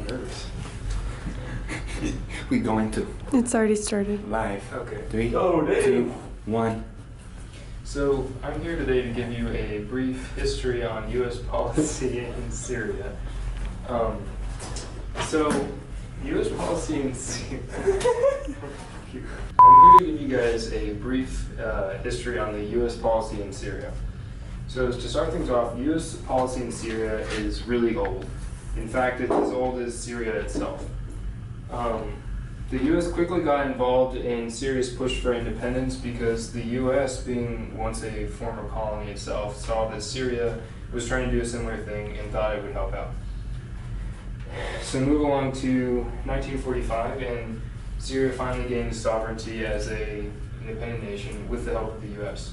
nervous. We going to It's already started. live. Okay. 3, Oh, damn. 2, 1. So I'm here today to give you a brief history on U.S. policy in Syria. U.S. policy in Syria. I'm here to give you guys a brief history on the U.S. policy in Syria. So to start things off, U.S. policy in Syria is really old. In fact, it's as old as Syria itself. The U.S. quickly got involved in Syria's push for independence because the U.S., being once a former colony itself, saw that Syria was trying to do a similar thing and thought it would help out. So move along to 1945, and Syria finally gained sovereignty as an independent nation with the help of the U.S.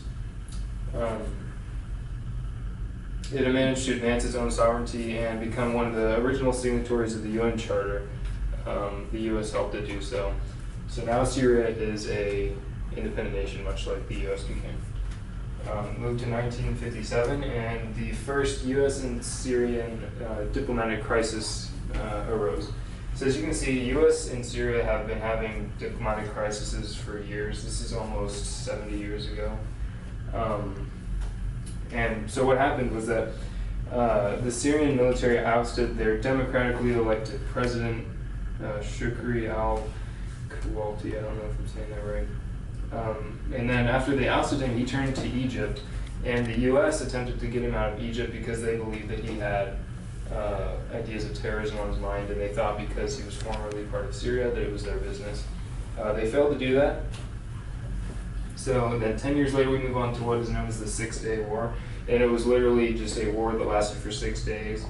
It had managed to advance its own sovereignty and become one of the original signatories of the UN Charter. The U.S. helped it do so. So now Syria is an independent nation, much like the U.S. became. Moved to 1957, and the first U.S. and Syrian diplomatic crisis arose. So as you can see, U.S. and Syria have been having diplomatic crises for years. This is almost 70 years ago. And so what happened was that the Syrian military ousted their democratically elected president, Shukri al-Khawati, I don't know if I'm saying that right. And then after they ousted him, he turned to Egypt, and the U.S. attempted to get him out of Egypt because they believed that he had ideas of terrorism on his mind, and they thought because he was formerly part of Syria that it was their business. They failed to do that. So then 10 years later, we move on to what is known as the 6-Day War, and it was literally just a war that lasted for 6 days.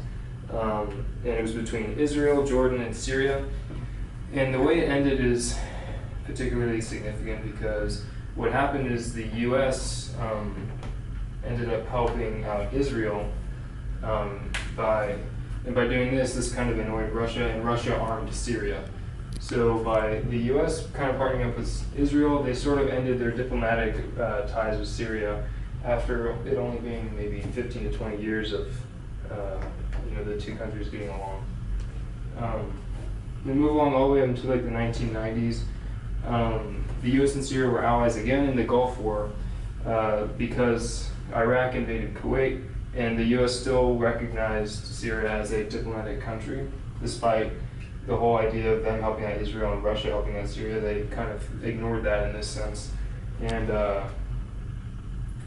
And it was between Israel, Jordan, and Syria. And the way it ended is particularly significant because what happened is the U.S. Ended up helping out Israel by doing this kind of annoyed Russia, and Russia armed Syria. So by the U.S. kind of partnering up with Israel, they sort of ended their diplomatic ties with Syria after it only being maybe 15 to 20 years of the two countries getting along. We move along all the way up into like the 1990s. The U.S. and Syria were allies again in the Gulf War because Iraq invaded Kuwait, and the U.S. still recognized Syria as a diplomatic country, despite the whole idea of them helping out Israel and Russia helping out Syria. They kind of ignored that in this sense. And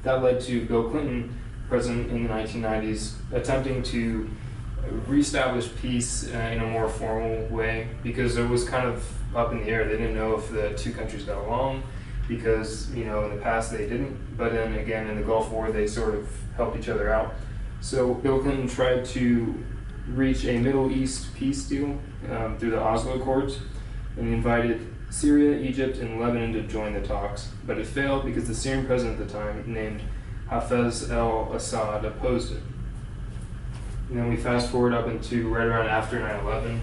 that led to Bill Clinton, president in the 1990s, attempting to reestablish peace in a more formal way because it was kind of up in the air. They didn't know if the two countries got along because, in the past they didn't. But then again, in the Gulf War, they sort of helped each other out. So Bill Clinton tried to reach a Middle East peace deal through the Oslo Accords, and he invited Syria, Egypt, and Lebanon to join the talks. But it failed because the Syrian president at the time, named Hafez al-Assad, opposed it. And then we fast forward up into right around after 9/11.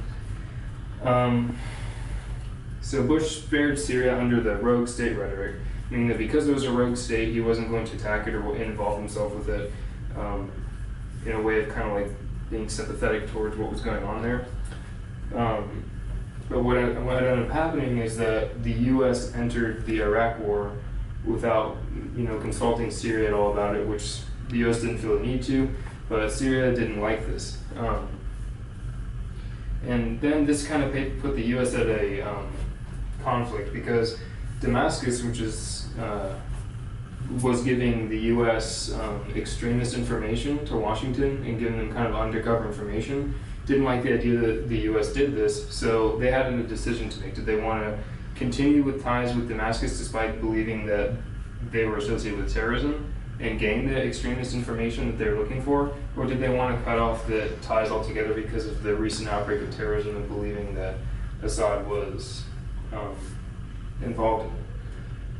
So Bush spared Syria under the rogue state rhetoric, meaning that because it was a rogue state, he wasn't going to attack it or involve himself with it in a way of kind of like being sympathetic towards what was going on there. But what ended up happening is that the U.S. entered the Iraq War without, consulting Syria at all about it, which the U.S. didn't feel the need to, but Syria didn't like this. And then this kind of put the U.S. at a conflict because Damascus, which is was giving the U.S. Extremist information to Washington and giving them kind of undercover information, didn't like the idea that the U.S. did this, so they had a decision to make. Did they want to continue with ties with Damascus despite believing that they were associated with terrorism and gain the extremist information that they're looking for, or did they want to cut off the ties altogether because of the recent outbreak of terrorism and believing that Assad was involved in it?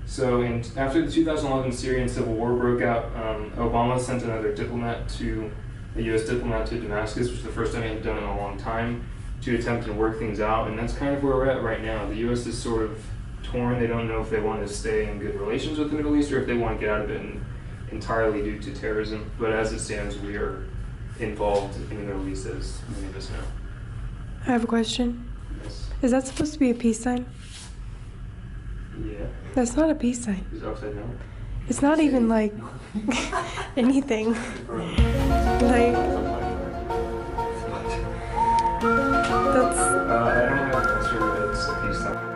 So after the 2011 Syrian civil war broke out, Obama sent another a U.S. diplomat to Damascus, which is the first time he had done in a long time, to attempt to work things out, and that's kind of where we're at right now. The U.S. is sort of torn. They don't know if they want to stay in good relations with the Middle East or if they want to get out of it entirely due to terrorism. But as it stands, we are involved in the Middle East, as many of us know. I have a question. Yes. Is that supposed to be a peace sign? Yeah. That's not a peace sign. Is it upside down? It's not even like anything. Like that's I don't have an answer, but it's a peace sign.